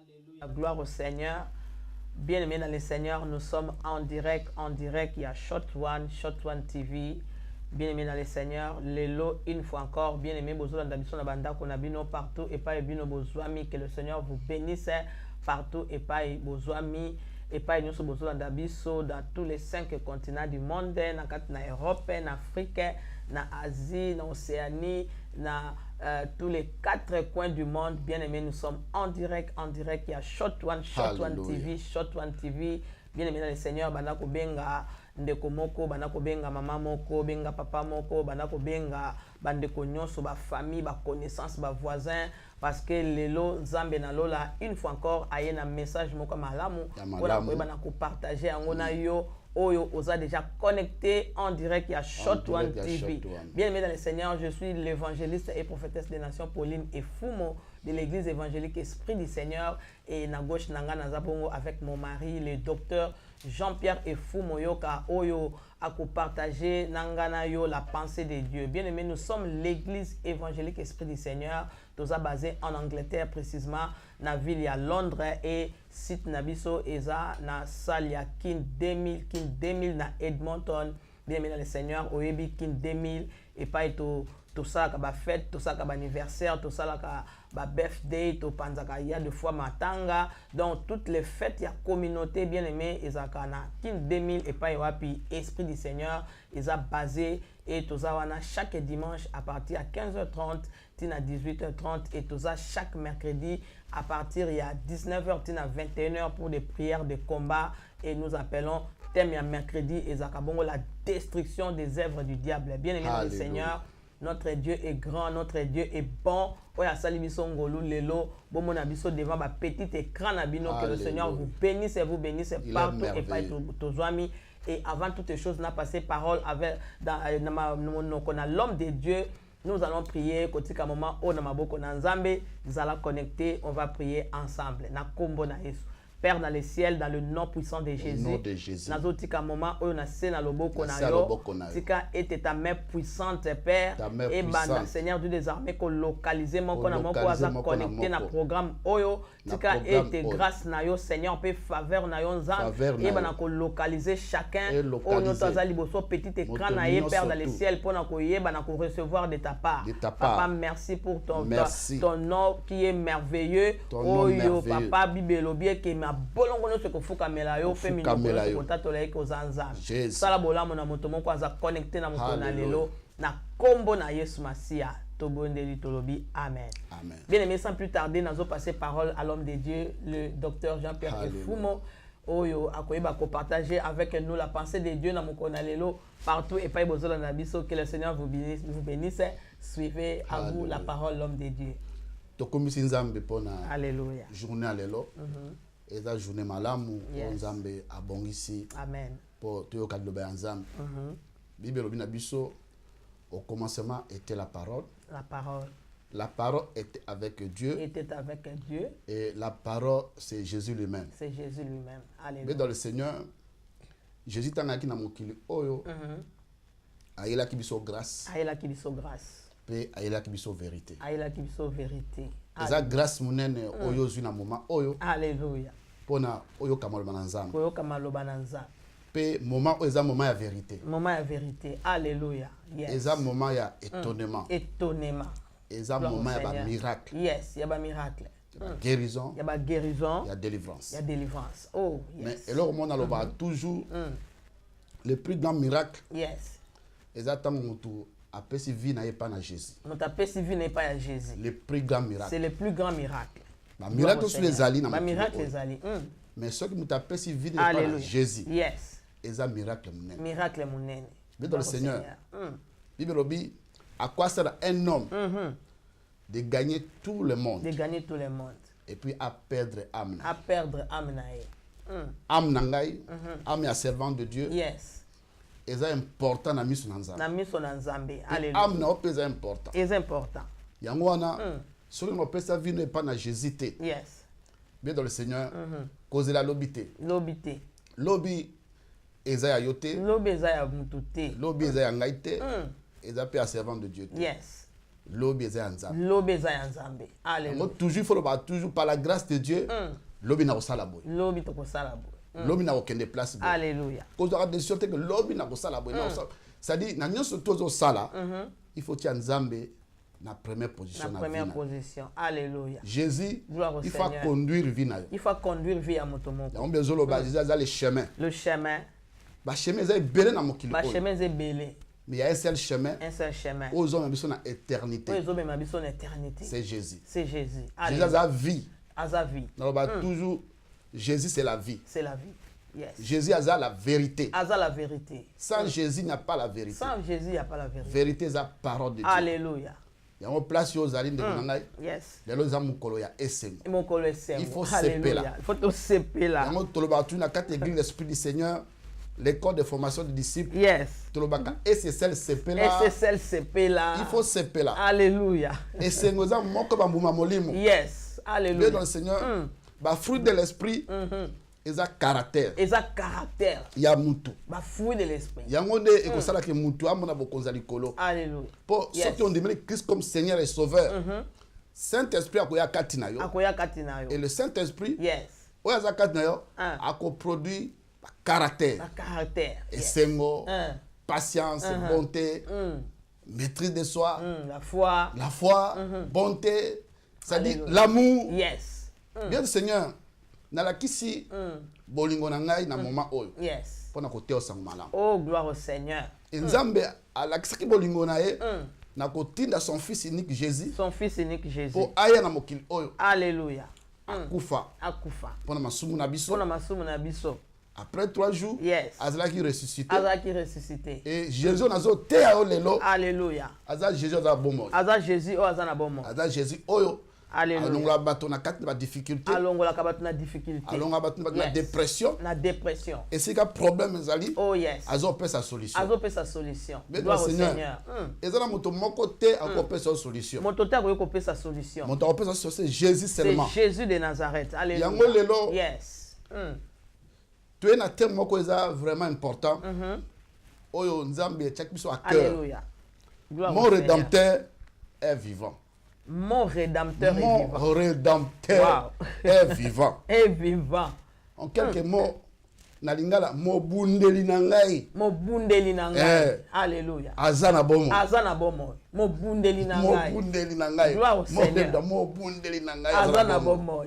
Alléluia. Gloire au Seigneur. Bien-aimés dans le Seigneur, nous sommes en direct. Il y a Shot One TV. Bien-aimés dans le Seigneur, Lelo, une fois encore, bien-aimés, Bozo Ndabison Nabanda, Konabino partout, et pas Ebino Bozwami, que le Seigneur vous bénisse partout, et pas Bozwami, et pas nous Bozo Ndabiso, dans tous les 5 continents du monde, dans Europe, en Afrique, en Asie, en Océanie, dans tous les 4 coins du monde. Bien-aimés, nous sommes en direct. Il y a Shot One TV. Bien-aimés dans le Seigneur, Banako Benga, Ndeko Moko, Banako Benga, Mama Moko, Benga Papa Moko, Banako Benga, Bandeko Nyonso, ba famille, ba connaissance, ba voisin, parce que Lelo, Nzambe na Lola, une fois encore, aye na message Moko Malamu, Banako partager, Angona yo, Oyo, osa déjà connecté en direct, il y a Shot One TV. Bien-aimés dans le Seigneur, je suis l'évangéliste et prophétesse des nations Pauline et Fumo de l'église évangélique Esprit du Seigneur, et na gauche nanga nazabongo avec mon mari le docteur Jean-Pierre Efumo Yoka Oyo à partager nangana yo la pensée de Dieu. Bien-aimés, nous sommes l'église évangélique Esprit du Seigneur, tous basé en Angleterre, précisément na ville à Londres, et site nabiso eza na salle ya King 2000 na Edmonton. Bien-aimés dans le Seigneur, oyebi King 2000 et pas tout ça kaba fête, tout ça kaba anniversaire, tout ça kaba birthday, tout panzaka il y a deux fois matanga. Donc toutes les fêtes, il y a communauté bien-aimée ezakana King 2000 et pas wapi Esprit du Seigneur, ils a basé et tout ça wana chaque dimanche à partir à 15h30 tina 18h30, et tout ça chaque mercredi à partir il y a 19h tina 21h pour des prières de combat, et nous appelons thème ya mercredi ezakabongo la destruction des œuvres du diable. Bien-aimé dans le Seigneur, notre Dieu est grand, notre Dieu est bon. Oya salibiso ngolu lelo bomo na biso devant ba petit écran na bino, que le Seigneur vous bénisse partout et pas tozwami. Et avant toutes choses, on a passé parole avec dans l'homme de Dieu. Nous allons prier côté ka moment o na maboko na Nzambe, nous allons connecter, on va prier ensemble. Na kombo na Yesu. Père dans le ciel, dans le nom puissant de Jésus. Nazo tika moment où na sena loboko na yo. Tika était ta main puissante, Père. Et banda Seigneur Dieu des armées ko localiser mon kona mon ko aza connecté na programme oyo. Tika était grâce na yo Seigneur pe faveur na yo Nzambe. Et banda ko localiser chacun. O no taza liboso petit écran na ye Père dans le ciel pour na ko yeba na ko recevoir de ta part. Papa, merci pour ton nom qui est merveilleux. Oyo papa bibelobié qui bolongo no seko fuka mela yo pe minoko ko tato la ko zanza sala bolamo na moto moko aza connecté na mokona lelo na kombo na Yesu Masia tobondeli tolobi amen. Bien aimé, sans plus tarder nazo passer parole à l'homme de Dieu, le docteur Jean-Pierre Efumo oyo akoyeba ko partager avec nous la pensée de Dieu na mokona lelo partout et pas bozola na biso. Que le Seigneur vous bénisse. Suivez à vous la parole, l'homme de Dieu. Tokomisi Nzambe pona alléluia journée à lelo et la journée malamu Nzambe abongisi amen pour tout le de Nzambe. Bible obina biso au commencement était la parole était avec Dieu et la parole c'est Jésus lui-même. Alléluia. Mais dans le Seigneur Jésus tangaki na mokili oyo ayela ki biso grâce pe ayela ki biso vérité. Eza grâce munene oyo zuna moment oyo. Alléluia. Pona oyo kamaloba na Nzambe. Pe moment oyo eza moment ya vérité. Alléluia. Yes. Eza moment ya étonnement. Eza moment ya ba miracle. Yes, ya ba miracle. Guérison. Ya ba guérison. Ya délivrance. Oh, yes. Mais alors on a toujours le plus grand miracle. Yes. Eza tango mutu apesi vie na pas na Jésus. Le plus grand miracle. C'est le plus grand miracle. Ba miracle sur les alliés na miracle les alliés. Mais ce qui nous apesi vie na pas na Jésus. Yes. Eza miracle munene. Mais dans le Seigneur. Bible obi à quoi sert un homme de gagner tout le monde. Et puis à perdre âme. Âme nangai, âme ya servant de Dieu. Yes. C'est important na miso na Nzambe. Alléluia. Âme na opé important. C'est important. Yango wana celui qui opé sa vie n'est pas na Jésus. Yes. Bien dans le Seigneur, cause la lobité. Lobby eza ya yote. Lobby eza ya mututé. Lobby eza ya ngaite. Eza pe servant de Dieu. Yes. Lobi eza nzambe. Lobi eza nzambe. Alléluia. Toujours par la grâce de Dieu. Lobi na kosala boy. Lobi to kosala boy. Lobi na okende place boy. Alléluia. Cause de la décision que lobi na kosala boy. Ça dit na nyonso tozo sala. Il faut tia nzambe na première position. Na première position. Alléluia. Jésus, il faut conduire vie na yo. Il faut conduire vie à motomoko. On besoin lo ba Jésus a le chemin. Le chemin. Ba chemin est belé na mokili. Ba chemin est belé. Mais il y a un seul chemin. Un seul chemin. Aux hommes sont en éternité. Aux hommes sont en éternité. C'est Jésus. C'est Jésus. Jésus a la vie. A la vie. Non, bah toujours Jésus c'est la vie. C'est la vie. Yes. Jésus a la vérité. A la vérité. Sans Jésus il n'y a pas la vérité. Sans Jésus il n'y a pas la vérité. Vérité c'est la parole de Dieu. Alléluia. Il y a une place où Zaline de Konangai. Yes. Il y a l'autre mukolo ya SM. Mukolo SM. Il faut séper là. Il faut te séper là. Il y a un tolobatu na quatre églises l'esprit du Seigneur. L'école de formation des disciples. Yes. Tolobaka SSL CP là. SSL CP là. Il faut CP là. Alléluia. Et c'est nous avons moko bambuma molimo. Yes. Alléluia. Dans le Seigneur. Ba fruit de l'esprit. Ils ont caractère. Ils ont caractère. Il y a mutu. Ba fruit de l'esprit. Il y a un et que ça là que mutu amona bokonza likolo. Alléluia. Pour ceux qui ont demandé Christ comme Seigneur et Sauveur. Saint-Esprit akoya katina yo. Akoya katina yo. Et le Saint-Esprit. Yes. Oya katina yo. Ako produit caractère. Caractère. Et sengo. Patience, bonté, maîtrise de soi. La foi. La foi, bonté. C'est-à-dire l'amour. Yes. Bien Seigneur. Nalakisi bolingo na ngai na moment oyo. Yes. Pona kote osango malamu. Oh gloire au Seigneur. Nzambe alakisaki bolingo na ye na kotinda son fils unique Jésus. Son fils unique Jésus. Po aya na mokili oyo. Alléluia. Akufa. Akufa. Pona masumu na biso. Pona masumu na biso. Après 3 jours, yes. Azalaki ressuscité. Azalaki ressuscité. Et Jésus nazo te ya lelo. Alléluia. Azal Jésus aza bomo. Azal Jésus o azana bomo. Azal Jésus oyo. Alléluia. Alongola bato na kati na difficulté. Alongola bato na difficulté. Alongola bato na dépression. Na dépression. Et c'est un problème ezali. Oh yes. Azo pe sa solution. Azo pe sa solution. Gloire au Seigneur. Ezala moto moko te ako pe sa solution. Moto te ako pe sa solution. Moto ako pe sa solution c'est Jésus seulement. C'est Jésus de Nazareth. Alléluia. Yango lelo. Yes. Tu es un thème moko eza vraiment important. Oyo nzambe tchak biso à cœur. Alléluia. Mon rédempteur est vivant. Mon rédempteur est vivant. Mon rédempteur est vivant. Est vivant. En quelques mots, nalingala mobundeli na ngai. Mobundeli na ngai. Alléluia. Azana bomo. Azana bomo. Mobundeli na ngai. Mobundeli na ngai. Gloire au Seigneur. Mobundeli na ngai. Azana bomo.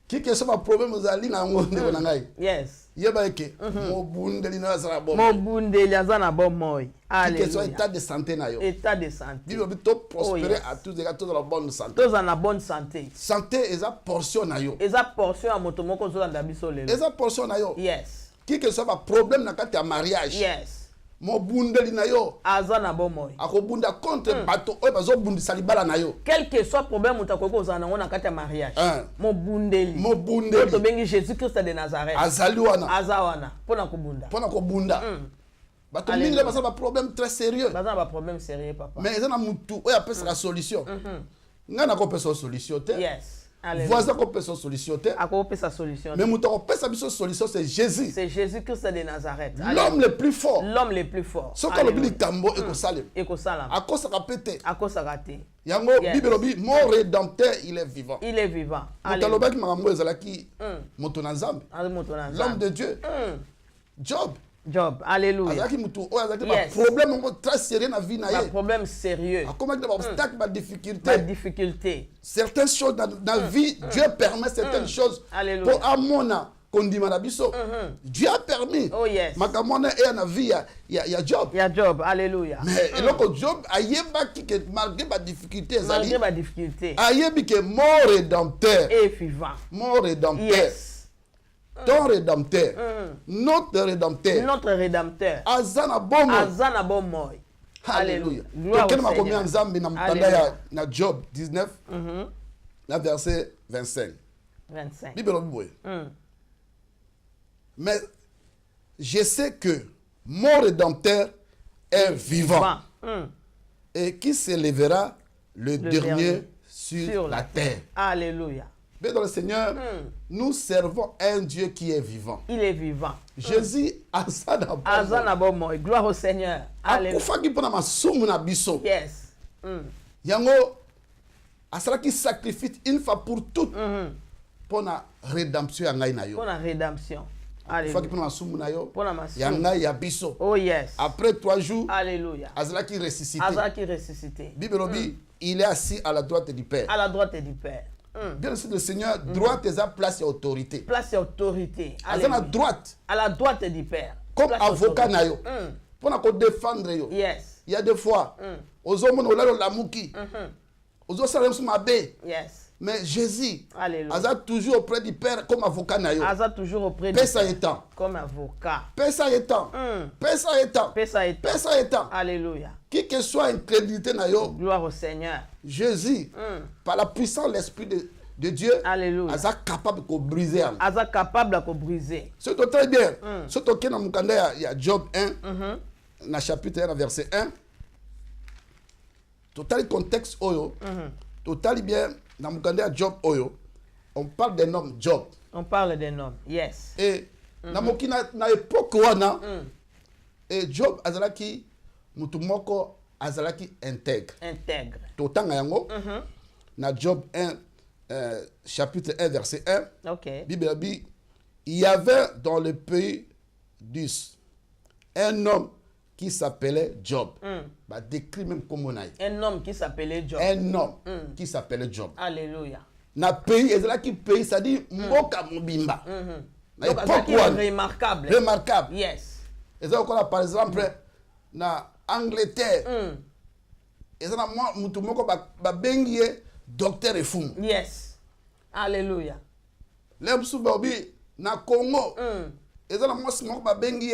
Qui que soit problème zali na ngonde na ngai. Yes. Yeba eke mobundeli na azana bomo. Mobundeli azana bomo. Alléluia. Qui que soit état de santé na yo. État de santé. Bible to prospérer à tous les gars dans la bonne santé. Tous en la bonne santé. Santé eza portion na yo. Eza portion a moto moko zo nda biso lelo. Eza portion na yo. Yes. Qui que soit ba problème na kati ya mariage. Yes. Mobundeli na yo. Azana bomo. Akobunda contre bato oyo bazo bundisa libala na yo. Quel que soit problème mutakoko ozana ngona kati ya mariage. Mobundeli. Mobundeli. To bengi Jésus Christ de Nazareth. Azali wana. Azawana. Pona kobunda. Pona kobunda. Bato mingi le basa ba problème très sérieux. Basa ba problème sérieux papa. Mais ezana mutu oyo apesa la solution. Ngana ko pesa solution te. Yes. Voisin ko pesa solution te. Ako pesa solution. Mais mutu ko pesa biso solution c'est Jésus. C'est Jésus Christ de Nazareth. L'homme le plus fort. L'homme le plus fort. Ce qu'on oublie tambo et ko salem. Et ko salam. Akosa kapete. Akosa kate. Yango Bible obi mon rédempteur il est vivant. Il est vivant. Mutalobaki makambo ezalaki moto na Nzambe. L'homme de Dieu. Job. Alléluia. Azaki mutu o azaki ba problème très sérieux na vie na ye. Un problème sérieux. Comment il y a obstacle, ma difficulté. Ma difficulté. Certaines choses dans la vie, Dieu permet certaines choses. Alléluia. Pour amona kondima na biso. Dieu a permis. Oh yes. Makamona e na vie il y a Job. Il y a Job. Alléluia. Mais eloko Job ayeba ki que malgré ma difficulté ezali. Malgré ma difficulté. Ayebi que mon rédempteur est vivant. Mon rédempteur. Yes. Ton rédempteur. Notre rédempteur. Notre rédempteur. Azana bomo. Azana bomo. Alléluia. Quelqu'un m'a commis en Zambie na Job 19, la verset 25. 25. Bible mais je sais que mon rédempteur est vivant. Et qui s'élèvera le dernier sur la terre. Alléluia. Mais dans le Seigneur, nous servons un Dieu qui est vivant. Il est vivant. Jésus Azana bomo. Gloire au Seigneur. Alléluia. Akufaki pona masumu na biso. Yes. yango asalaki sacrifice une fois pour toutes pour la rédemption ya ngai na yo. Pour la rédemption. Alléluia. Oh yes. Après 3 jours, alléluia. Azalaki ressuscité. Azalaki ressuscité. Bible dit, il est assis à la droite du Père. À la droite du Père. Bien sûr, le Seigneur, droite est place et autorité. Place et autorité. À la droite. À la droite du Père. Comme place avocat na yo. Pour nous défendre yo. Yes. Il y a des fois, aux hommes on l'a la mouki. Aux autres salem ma bé. Yes. Mais Jésus, Alléluia. toujours auprès du Père comme avocat na yo. Toujours auprès du Père. Comme avocat. Pesa étant. Pesa étant. Alléluia. Qui que soit incrédulité na yo. Gloire au Seigneur. Jésus, par la puissance de l'Esprit de Dieu, alléluia. Aza capable de briser. Aza capable de briser. C'est très bien. C'est ok dans mon candidat, il y a Job 1, dans le chapitre 1, verset 1. Total contexte oyo. Total bien dans mon candidat Job oyo. On parle des noms Job. On parle des noms, yes. Et dans mon na époque wana, et Job azalaki mutumoko azalaki intègre. Intègre. Total yango. Dans Job 1, chapitre 1, verset 1. Ok. Bible dit, il y avait dans le pays d'Us un homme qui s'appelait Job. Bah, décrit même comme on a. Un homme qui s'appelait Job. Un homme qui s'appelait Job. Alléluia. Na pays, et là qui pays, ça dit Moka Mobimba. Donc, c'est remarquable. Remarquable. Yes. Et ça, par exemple, na Angleterre, et ça, moi, Moutoumoko, ba bengie docteur et fou. Yes. Alléluia. L'homme soubabi na Congo. Et ça, moi, c'est moi, ba bengie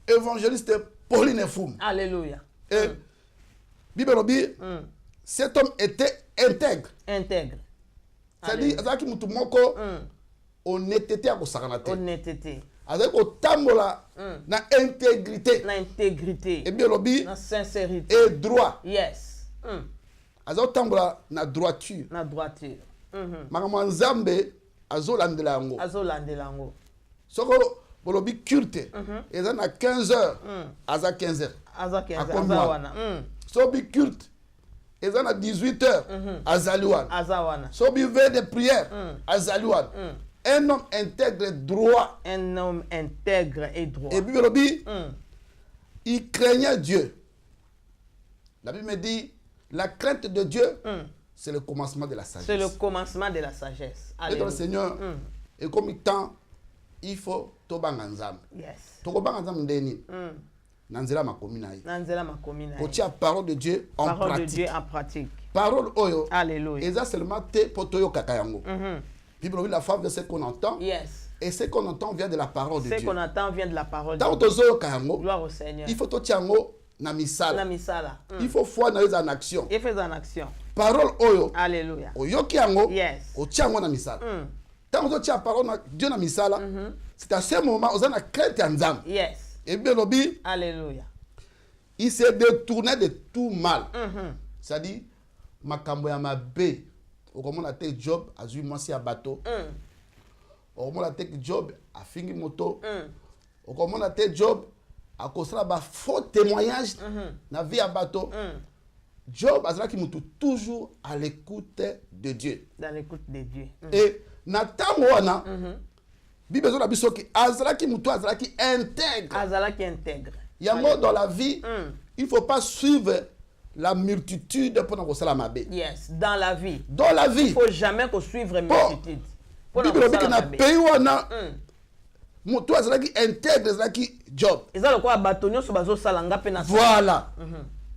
évangéliste Pauline Foum. Alléluia. Et Bible dit, cet homme était intègre. Intègre. C'est-à-dire, azaki mutu moko honnêteté à kosakanate. Honnêteté. Azaki kotambola na intégrité. Na intégrité. Et bien lobi. Na sincérité. Et droit. Yes. Azaki kotambola na droiture. Na droiture. Makambo nzambe azolandela yango. Azolandela yango. Soko bolobi culte. Eza na 15h. Aza 15h. Aza 15h. Wana. Sobi culte. Ils ont à 18h à Zalouane. Sobi veille de prière à Zalouane. Un homme intègre et droit. Un homme intègre et droit. Et Bible dit, il craignait Dieu. La Bible me dit, la crainte de Dieu, c'est le commencement de la sagesse. C'est le commencement de la sagesse. Et dans le Seigneur, et comme il temps, il faut tobanganzam. Yes. Tobanganzam ndeni. Nanzela makomina. Nanzela makomina. Pour la parole de Dieu en pratique. Parole de Dieu en pratique. Parole oyo. Alléluia. Et ça seulement te potoyo kakayango. Bible la femme de ce qu'on entend. Yes. Et ce qu'on entend vient de la parole de Dieu. Ce qu'on entend vient de la parole de Dieu. Gloire au Seigneur. Il faut to tiango na misala. Na misala. Il faut foi na en action. Il fait en action. Parole oyo. Alléluia. Oyo kiango. Yes. O tiango na misala. Tant que tu as parole de Dieu na misala, c'est à ce moment où on a crainte en Nzambe. Yes. Et bien lobi. Alléluia. Il s'est détourné de tout mal. C'est-à-dire, makambo ya mabe. Au comment la tête Job a eu moi à bateau. Au comment la tête Job a fini moto. Au comment la tête Job a causé un faux témoignage na vie à bateau. Job a qui moutou toujours à l'écoute de Dieu. Dans l'écoute de Dieu. Et Nathan wana. Bible a biso ki azalaki moutou azalaki intègre. Azalaki intègre. Il y a un mot dans la vie, il ne faut pas suivre la multitude pour nous faire la mabé. Yes, dans la vie. Dans la vie. Il ne faut jamais suivre la multitude. Bible dit que dans le pays où on a, toi, c'est qui intègre, c'est qui job. Et ça, le quoi, batonio sur bazo salanga pena. Voilà.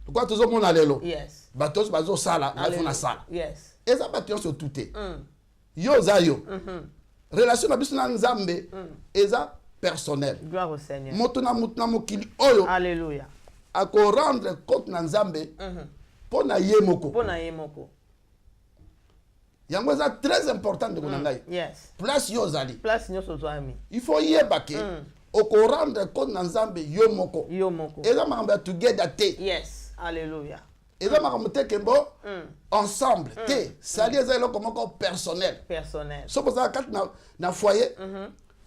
Pourquoi tout le monde a l'élo? Yes. Batonio sur bazo sala, on a fait la salle. Yes. Et ça, batonio sur tout est. Yo zayo. Relation na biso na nzambe, et ça personnel. Gloire au Seigneur. Alléluia. À rendre compte na nzambe pour na yemoko. Pour na yemoko. Yango ça très important de konangai. Yes. Place yozali. Place nyoso zoami. Il faut yebake. Au rendre compte na nzambe yomoko. Yomoko. Et ça m'a together te. Yes. Alléluia. Et ça m'a te kembo ensemble te. Ça dit ça comme personnel. Personnel. So pour ça quand na foyer.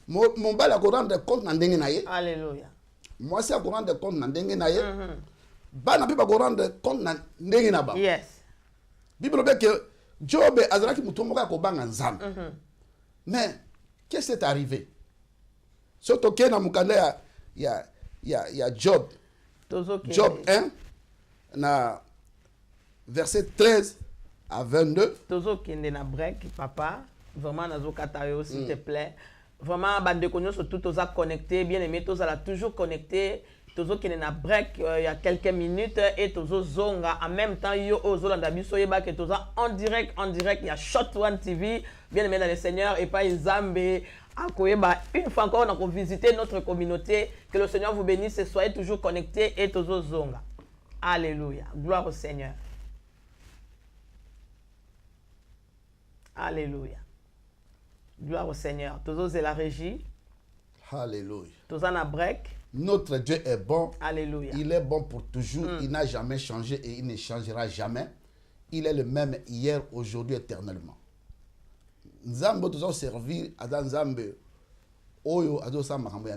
Mon bal à rendre compte na ndenge na ye. Alléluia. Moi c'est à rendre compte na ndenge na ye. bana pe ba ko rendre compte na ndenge na ba. Yes. Bible dit que Job azalaki mutomboka ko banga nzambe. Mais qu'est-ce qui est arrivé? Surtout que na mukanda ya Job. Job 1 na verset 13 à 22. Tozo kende na break papa, vraiment nazo katayo s'il te plaît. Vraiment bande konyo surtout toza connecté, bien aimé toza la toujours connecté. Tozo kende na break il y a quelques minutes et tozo zonga en même temps yo ozolanda biso yeba que toza en direct il y a Shot One TV, bien aimé dans le Seigneur et pas Nzambe. Une fois encore, on a visité notre communauté. Que le Seigneur vous bénisse et soyez toujours connectés et tozo zonga. Alléluia. Gloire au Seigneur. Alléluia. Gloire au Seigneur. Tozo c'est la régie. Alléluia. Tozo na break. Notre Dieu est bon. Alléluia. Il est bon pour toujours. Il n'a jamais changé et il ne changera jamais. Il est le même hier, aujourd'hui, éternellement. Nzambe tozo servir à Nzambe oyo azo sa makambo ya